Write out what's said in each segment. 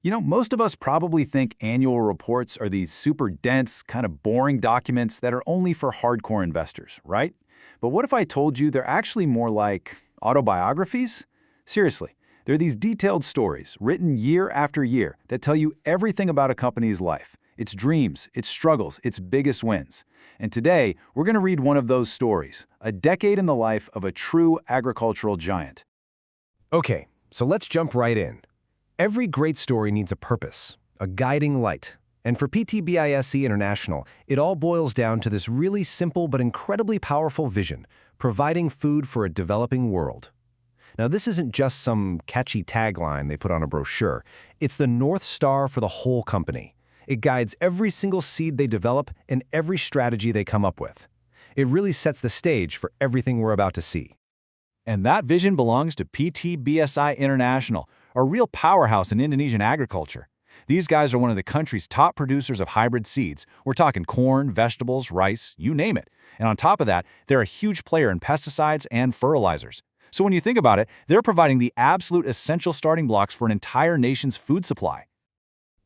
Most of us probably think annual reports are these super dense, kind of boring documents that are only for hardcore investors, right? But what if I told you they're actually more like autobiographies? Seriously, they're these detailed stories written year after year that tell you everything about a company's life, its dreams, its struggles, its biggest wins. And today, we're going to read one of those stories, a decade in the life of a true agricultural giant. Okay, so let's jump right in. Every great story needs a purpose, a guiding light. And for BISI International, it all boils down to this really simple but incredibly powerful vision, providing food for a developing world. Now, this isn't just some catchy tagline they put on a brochure. It's the North Star for the whole company. It guides every single seed they develop and every strategy they come up with. It really sets the stage for everything we're about to see. And that vision belongs to BISI International, a real powerhouse in Indonesian agriculture. These guys are one of the country's top producers of hybrid seeds. We're talking corn, vegetables, rice, you name it. And on top of that, they're a huge player in pesticides and fertilizers. So when you think about it, they're providing the absolute essential starting blocks for an entire nation's food supply.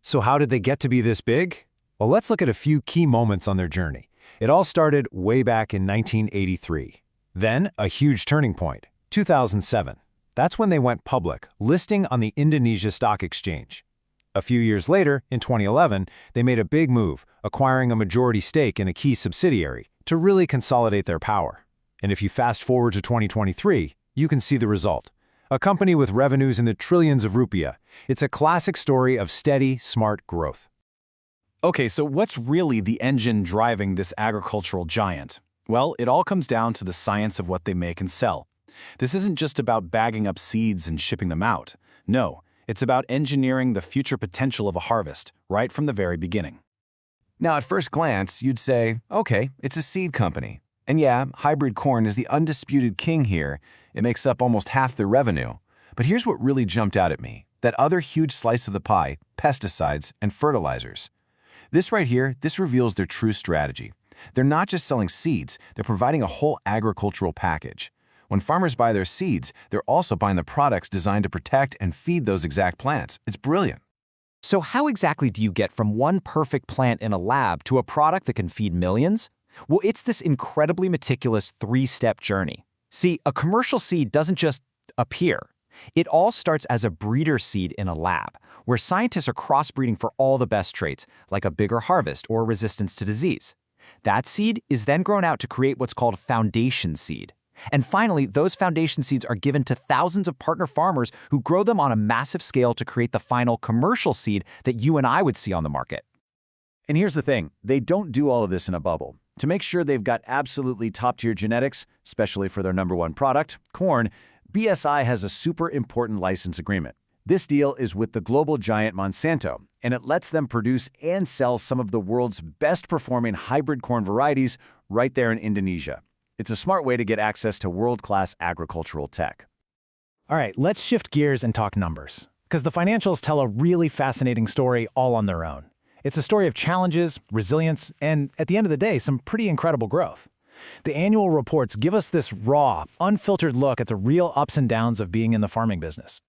So how did they get to be this big? Well, let's look at a few key moments on their journey. It all started way back in 1983. Then, a huge turning point, 2007. That's when they went public, listing on the Indonesia Stock Exchange. A few years later, in 2011, they made a big move, acquiring a majority stake in a key subsidiary to really consolidate their power. And if you fast forward to 2023, you can see the result. A company with revenues in the trillions of rupiah. It's a classic story of steady, smart growth. Okay, so what's really the engine driving this agricultural giant? Well, it all comes down to the science of what they make and sell. This isn't just about bagging up seeds and shipping them out. No, it's about engineering the future potential of a harvest, right from the very beginning. Now, at first glance, you'd say, okay, it's a seed company. And yeah, hybrid corn is the undisputed king here. It makes up almost half their revenue. But here's what really jumped out at me, that other huge slice of the pie, pesticides and fertilizers. This right here, this reveals their true strategy. They're not just selling seeds, they're providing a whole agricultural package. When farmers buy their seeds, they're also buying the products designed to protect and feed those exact plants. It's brilliant. So how exactly do you get from one perfect plant in a lab to a product that can feed millions? Well, it's this incredibly meticulous three-step journey. See, a commercial seed doesn't just appear. It all starts as a breeder seed in a lab, where scientists are crossbreeding for all the best traits, like a bigger harvest or resistance to disease. That seed is then grown out to create what's called foundation seed. And finally, those foundation seeds are given to thousands of partner farmers who grow them on a massive scale to create the final commercial seed that you and I would see on the market. And here's the thing, they don't do all of this in a bubble. To make sure they've got absolutely top-tier genetics, especially for their number one product, corn, BISI has a super important license agreement. This deal is with the global giant Monsanto, and it lets them produce and sell some of the world's best-performing hybrid corn varieties right there in Indonesia. It's a smart way to get access to world-class agricultural tech. All right, let's shift gears and talk numbers, because the financials tell a really fascinating story all on their own. It's a story of challenges, resilience, and at the end of the day, some pretty incredible growth. The annual reports give us this raw, unfiltered look at the real ups and downs of being in the farming business.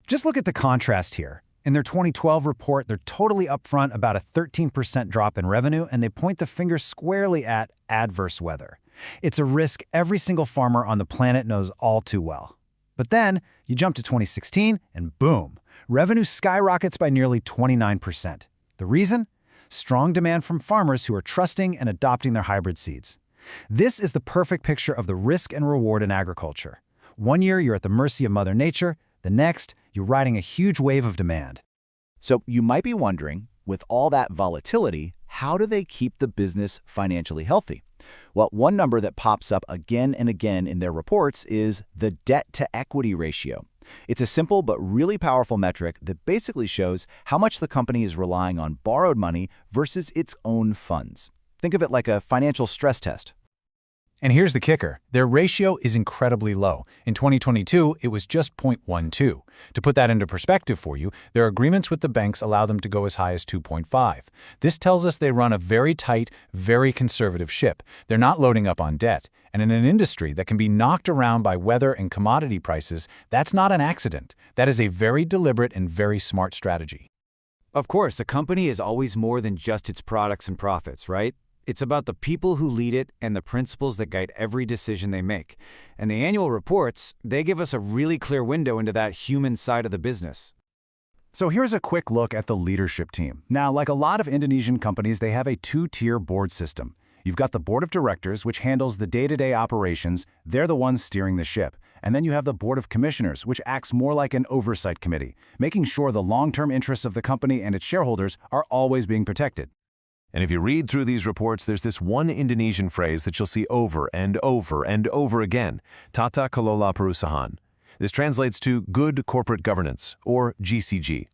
Just look at the contrast here. In their 2012 report, they're totally upfront about a 13% drop in revenue, and they point the finger squarely at adverse weather. It's a risk every single farmer on the planet knows all too well. But then, you jump to 2016, and boom, revenue skyrockets by nearly 29%. The reason? Strong demand from farmers who are trusting and adopting their hybrid seeds. This is the perfect picture of the risk and reward in agriculture. One year, you're at the mercy of Mother Nature. The next, you're riding a huge wave of demand. So you might be wondering, with all that volatility, how do they keep the business financially healthy? Well, one number that pops up again and again in their reports is the debt-to-equity ratio. It's a simple but really powerful metric that basically shows how much the company is relying on borrowed money versus its own funds. Think of it like a financial stress test. And here's the kicker. Their ratio is incredibly low. In 2022, it was just 0.12. To put that into perspective for you, their agreements with the banks allow them to go as high as 2.5. This tells us they run a very tight, very conservative ship. They're not loading up on debt. And in an industry that can be knocked around by weather and commodity prices, that's not an accident. That is a very deliberate and very smart strategy. Of course, a company is always more than just its products and profits, right? It's about the people who lead it and the principles that guide every decision they make. And the annual reports, they give us a really clear window into that human side of the business. So here's a quick look at the leadership team. Now, like a lot of Indonesian companies, they have a two-tier board system. You've got the board of directors, which handles the day-to-day operations. They're the ones steering the ship. And then you have the board of commissioners, which acts more like an oversight committee, making sure the long-term interests of the company and its shareholders are always being protected. And if you read through these reports, there's this one Indonesian phrase that you'll see over and over and over again, Tata Kelola Perusahaan. This translates to good corporate governance, or GCG.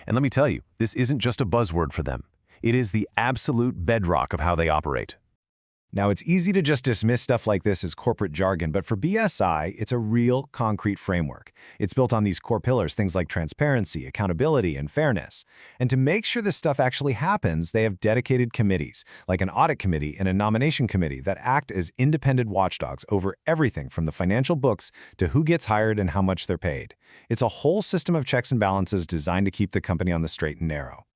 And let me tell you, this isn't just a buzzword for them. It is the absolute bedrock of how they operate. Now, it's easy to just dismiss stuff like this as corporate jargon, but for BSI, it's a real concrete framework. It's built on these core pillars, things like transparency, accountability, and fairness. And to make sure this stuff actually happens, they have dedicated committees, like an audit committee and a nomination committee, that act as independent watchdogs over everything from the financial books to who gets hired and how much they're paid. It's a whole system of checks and balances designed to keep the company on the straight and narrow.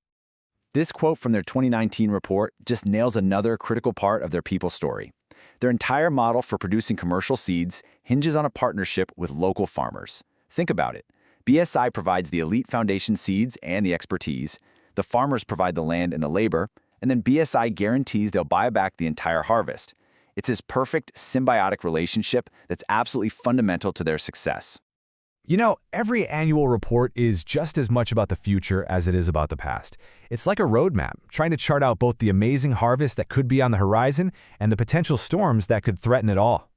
This quote from their 2019 report just nails another critical part of their people story. Their entire model for producing commercial seeds hinges on a partnership with local farmers. Think about it. BSI provides the elite foundation seeds and the expertise, the farmers provide the land and the labor, and then BSI guarantees they'll buy back the entire harvest. It's this perfect symbiotic relationship that's absolutely fundamental to their success. You know, every annual report is just as much about the future as it is about the past. It's like a roadmap, trying to chart out both the amazing harvest that could be on the horizon and the potential storms that could threaten it all.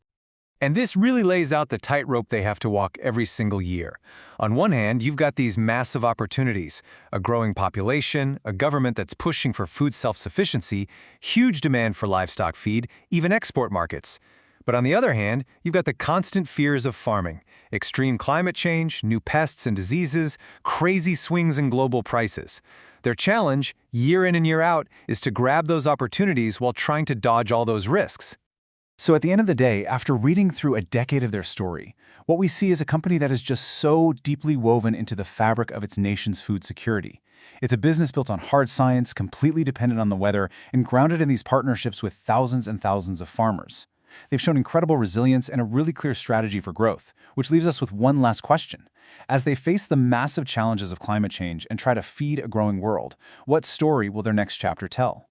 And this really lays out the tightrope they have to walk every single year. On one hand, you've got these massive opportunities, a growing population, a government that's pushing for food self-sufficiency, huge demand for livestock feed, even export markets. But on the other hand, you've got the constant fears of farming, extreme climate change, new pests and diseases, crazy swings in global prices. Their challenge, year in and year out, is to grab those opportunities while trying to dodge all those risks. So at the end of the day, after reading through a decade of their story, what we see is a company that is just so deeply woven into the fabric of its nation's food security. It's a business built on hard science, completely dependent on the weather, and grounded in these partnerships with thousands and thousands of farmers. They've shown incredible resilience and a really clear strategy for growth, which leaves us with one last question. As they face the massive challenges of climate change and try to feed a growing world, what story will their next chapter tell?